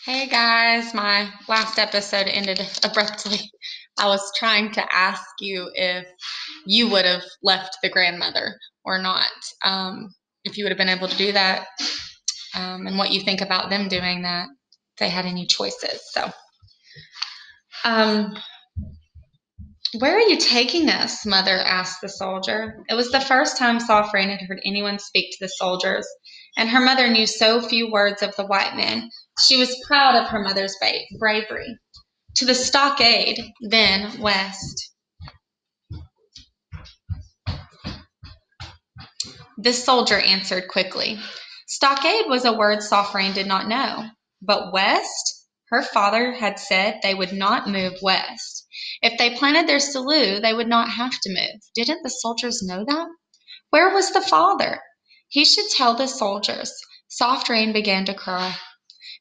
Hey guys, my last episode ended abruptly. I was trying to ask you if you would have left the grandmother or not, if you would have been able to do that, and what you think about them doing that, if they had any choices. Um, where are you taking us? Mother asked the soldier. It was the first time Sophron had heard anyone speak to the soldiers, and her mother knew so few words of the white men. She was proud of her mother's bravery. To the stockade, then west. The soldier answered quickly. Stockade was a word Sophron did not know. But west? Her father had said they would not move west. If they planted their slough, they would not have to move. Didn't the soldiers know that? Where was the father? He should tell the soldiers. Sophron began to cry.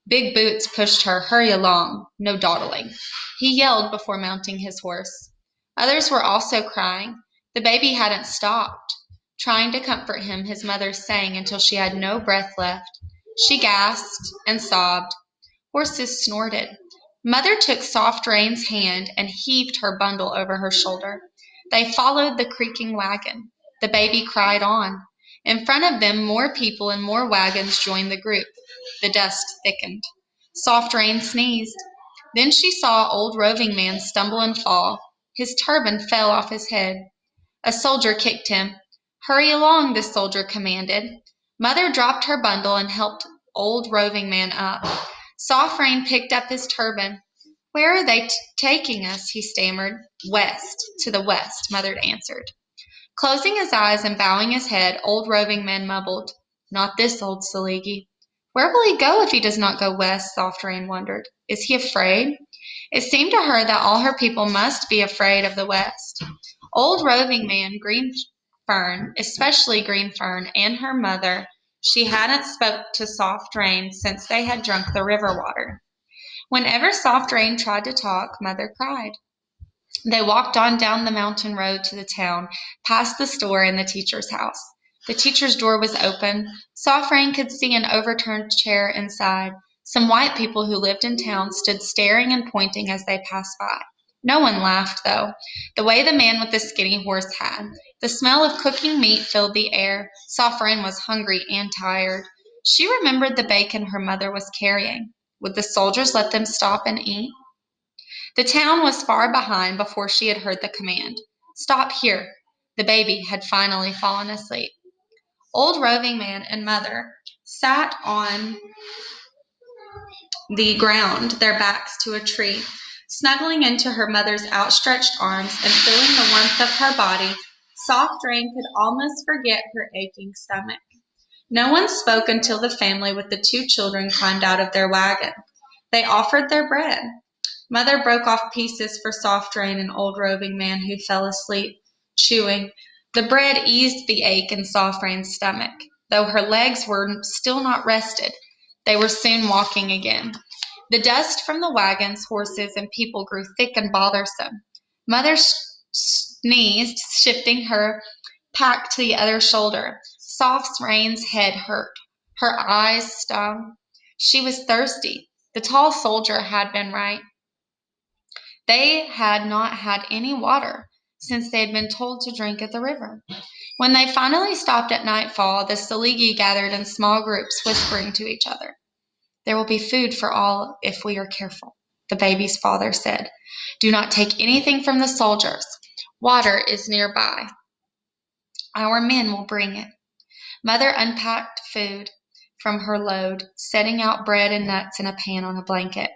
Big Boots pushed her. Hurry along. No dawdling. He yelled before mounting his horse. Others were also crying. The baby hadn't stopped. Trying to comfort him, his mother sang until she had no breath left. She gasped and sobbed. Horses snorted. Mother took Sophron's hand and heaved her bundle over her shoulder. They followed the creaking wagon. The baby cried on. In front of them, more people and more wagons joined the group. The dust thickened. Sophron sneezed. Then she saw old roving man stumble and fall. His turban fell off his head. A soldier kicked him. Hurry along, the soldier commanded. Mother dropped her bundle and helped old roving man up. Sophron picked up his turban. Where are they taking us? He stammered. West, to the west, Mother answered. Closing his eyes and bowing his head, old roving man mumbled, Not this old Saligi. Where will he go if he does not go west? Sophron wondered. Is he afraid? It seemed to her that all her people must be afraid of the west. Old roving man, Greenfern, especially Greenfern, and her mother, she hadn't spoke to Sophron since they had drunk the river water. Whenever Sophron tried to talk, Mother cried. They walked on down the mountain road to the town, past the store and the teacher's house. The teacher's door was open. Sophron could see an overturned chair inside. Some white people who lived in town stood staring and pointing as they passed by. No one laughed, though, the way the man with the skinny horse had. The smell of cooking meat filled the air. Sophron was hungry and tired. She remembered the bacon her mother was carrying. Would the soldiers let them stop and eat? The town was far behind before she had heard the command. Stop here. The baby had finally fallen asleep. Old roving man and mother sat on the ground, their backs to a tree. Snuggling into her mother's outstretched arms and feeling the warmth of her body, Sophron could almost forget her aching stomach. No one spoke until the family with the two children climbed out of their wagon. They offered their bread. Mother broke off pieces for Sophron, an old roving man who fell asleep, chewing. The bread eased the ache in Sophron's stomach. Though her legs were still not rested, they were soon walking again. The dust from the wagons, horses, and people grew thick and bothersome. Mother sneezed, shifting her pack to the other shoulder. Sophron's head hurt. Her eyes stung. She was thirsty. The tall soldier had been right. They had not had any water since they had been told to drink at the river. When they finally stopped at nightfall, the Saligi gathered in small groups, whispering to each other. There will be food for all if we are careful, the baby's father said. Do not take anything from the soldiers. Water is nearby. Our men will bring it. Mother unpacked food from her load, setting out bread and nuts in a pan on a blanket.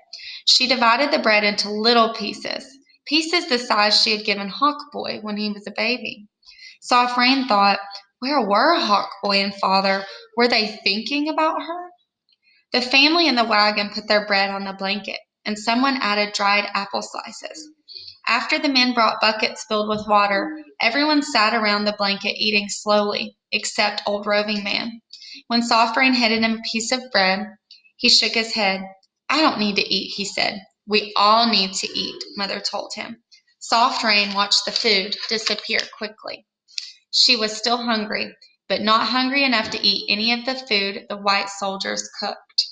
She divided the bread into little pieces the size she had given Hawk Boy when he was a baby. Sophron thought, where were Hawk Boy and father? Were they thinking about her? The family in the wagon put their bread on the blanket, and someone added dried apple slices. After the men brought buckets filled with water, everyone sat around the blanket eating slowly, except old roving man. When Sophron handed him a piece of bread, he shook his head. I don't need to eat, he said. We all need to eat, Mother told him. Sophron watched the food disappear quickly. She was still hungry, but not hungry enough to eat any of the food the white soldiers cooked.